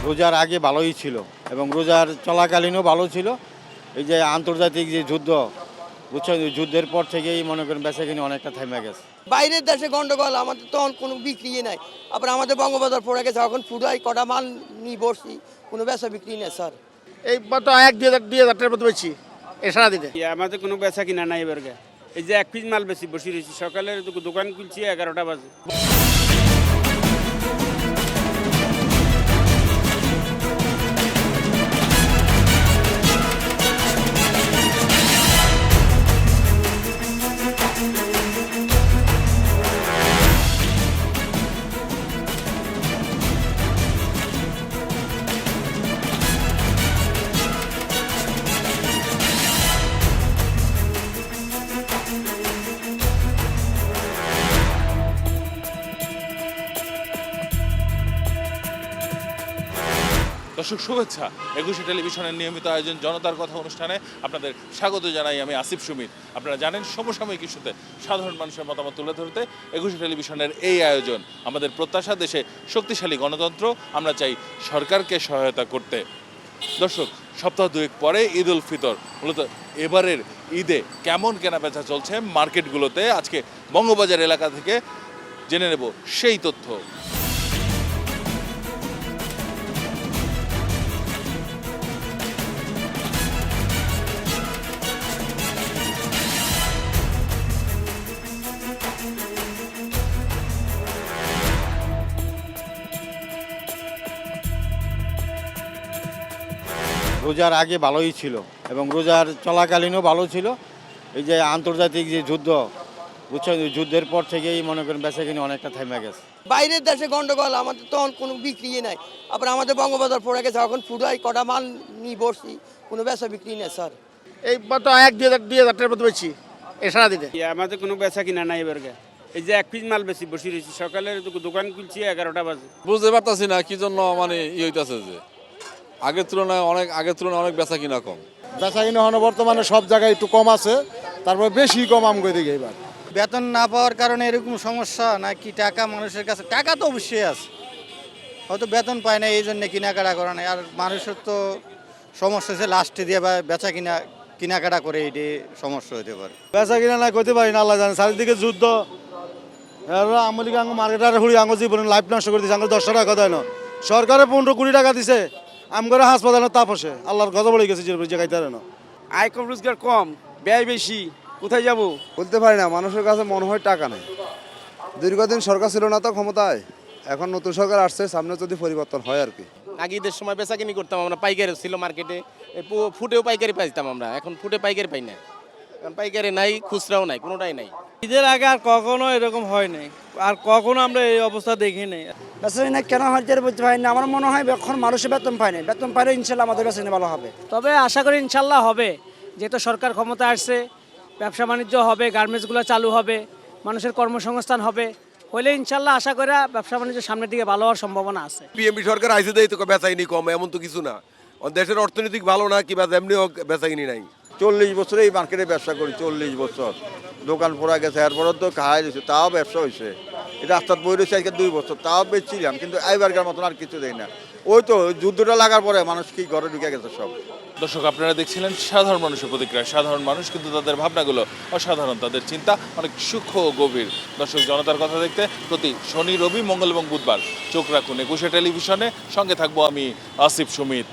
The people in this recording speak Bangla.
রোজার আগে ভালোই ছিল এবং রোজার চলাকালীনও ভালো ছিল। এই যে আন্তর্জাতিক যে যুদ্ধ, বুঝছেন, যুদ্ধের পর থেকেই মনে করেন বেচাকিনি অনেকটা থেমে গেছে। বাইরের দেশে গন্ডগোল, আমাদের তখন কোনো বিক্রি নাই। আবার আমাদের বঙ্গবাজার পড়ে গেছে, এখন ফুটাই কটা মাল নিয়ে বসছি, কোনো বেচা বিক্রি নেই স্যার। এই তো 1-2 হাজার টাকার মতো বেশি এ সারাদিনে। আমাদের কোনো বেচা কিনা নাই এবার। এই যে 1 পিস মাল বেশি বসে রয়েছি, সকালের দোকান খুলছি 11টা বাজে। দর্শক শুভেচ্ছা। 21শে টেলিভিশনের নিয়মিত আয়োজন জনতার কথা অনুষ্ঠানে আপনাদের স্বাগত জানাই। আমি আসিফ সুমিত। আপনারা জানেন সমসাময়িক ইস্যুতে সাধারণ মানুষের মতামত তুলে ধরতে 21শে টেলিভিশনের এই আয়োজন। আমাদের প্রত্যাশা, দেশে শক্তিশালী গণতন্ত্র, আমরা চাই সরকারকে সহায়তা করতে। দর্শক, সপ্তাহ দুয়েক পরে ঈদ উল ফিতর। মূলত এবারের ঈদে কেমন কেনাবেচা চলছে মার্কেটগুলোতে, আজকে বঙ্গবাজার এলাকা থেকে জেনে নেব সেই তথ্য। রোজার আগে ভালোই ছিল এবং রোজার চলাকালীনও ভালো ছিল। এই যে আন্তর্জাতিক যে যুদ্ধ, বুঝছেন, যুদ্ধের পর থেকেই মনে করেন বেচাকিনি অনেকটা থেমে গেছে। বাইরের দেশে গন্ডগোল, আমাদের তখন কোনো বিক্রি নাই। আবার আমাদের বঙ্গবাজার পড়ে গেছে, এখন ফুটাই কটা মাল নিয়ে বসছি, কোনো বেচা বিক্রি নেই স্যার। এই তো 1-2 হাজার টাকার মতো বেশি এ সারাদিনে। আমাদের কোনো বেচা কিনা নাই এবার। এই যে 1 পিস মাল বেশি বসে রয়েছি, সকালের দোকান খুলছি 11টা বাজে। বুঝতে পারতাছি না কি জন্য হইতাছে যে আগের তুলনায় অনেক বেচা কিনা কম। বেচা কিনা হলো বর্তমানে সব জায়গায় একটু কম আছে, তারপর বেশি কম আমগো দিকে এবার। বেতন না পাওয়ার কারণে এরকম সমস্যা নাকি টাকা মানুষের কাছে? টাকা তো অবশ্যই আছে, হয়তো বেতন পায় না এই জন্য কেনাকাটা করে না। আর মানুষের তো সমস্যা হচ্ছে লাস্টে দিয়ে বা বেচা কেনাকাটা করে এইটি সমস্যা হতে পারে। বেচা কিনা নাই করতে পারি না, আল্লাহ জানে। চারিদিকে যুদ্ধ, আমলিকে আঙ্গ মার্কেটারে হুড়ি আঙ্গ জীবনে লাইফ নষ্ট করে দিচ্ছে। আঙ্গ 10 টাকা কথা না, সরকারে 15 কোটি টাকা দিছে, আমগরে হাসপাতালে তাপসে আল্লাহর গজব পড়ে গেছে যে খাইতে না। আয় কম, রোজগার কম, ব্যয় বেশি, কোথায় যাব বলতে পারি না। মানুষের কাছে মনে হয় টাকা নেই। দীর্ঘদিন সরকার ছিল না তো ক্ষমতায়, এখন নতুন সরকার আসছে, সামনে যদি পরিবর্তন হয় আর কি। আগে ঈদের সময় বেচা কিনি করতাম আমরা, পাইকারি ছিল মার্কেটে, ফুটেও পাইকারি পাইতাম আমরা, এখন ফুটে পাইকারি পাই না। এখন পাইকারি নাই, খুচরাও নাই, কোনোটাই নাই। ঈদের আগে আর কখনো এরকম হয় নাই, আর কখনো আমরা এই অবস্থা দেখি নাই। বেচা কিনা কেন হয়তো বুঝতে পারি না। আমার মনে হয় এখন মানুষের বেতন পায় না, বেতন পাইলে ইনশাল্লাহ আমাদের বেচা কিনা ভালো হবে। তবে আশা করি ইনশাল্লাহ হবে, যেহেতু সরকার ক্ষমতা আসছে, ব্যবসা বাণিজ্য হবে, গার্মেন্টসগুলো চালু হবে, মানুষের কর্মসংস্থান হবে, হলে ইনশাল্লাহ আশা করি ব্যবসা বাণিজ্য সামনের দিকে ভালো হওয়ার সম্ভাবনা আছে। বিএনপি সরকার আইসে দেয় তো বেচাকিনি কম, এমন তো কিছু না। দেশের অর্থনৈতিক ভালো না কি এমনি হোক, বেচাকিনি নাই। 40 বছরে এই মার্কেটে ব্যবসা করি, 40 বছর দোকান পড়া গেছে, এরপরে তো খাওয়াই দিয়েছে, তাও ব্যবসা হয়েছে। এটা রাস্তার বই রয়েছে আজকে 2 বছর, তাও বেচছিলাম, কিন্তু এইবারকার মতন আর কিছু দেয় না। ওই তো যুদ্ধটা লাগার পরে মানুষ কি ঘরে ঢুকে গেছে সব। দর্শক, আপনারা দেখছিলেন সাধারণ মানুষের প্রতিক্রিয়া। সাধারণ মানুষ কিন্তু তাদের ভাবনাগুলো অসাধারণ, তাদের চিন্তা অনেক সূক্ষ্ম ও গভীর। দর্শক, জনতার কথা দেখতে প্রতি শনি, রবি, মঙ্গল এবং বুধবার চোখ রাখুন 21শে টেলিভিশনে। সঙ্গে থাকবো আমি আসিফ সুমিত।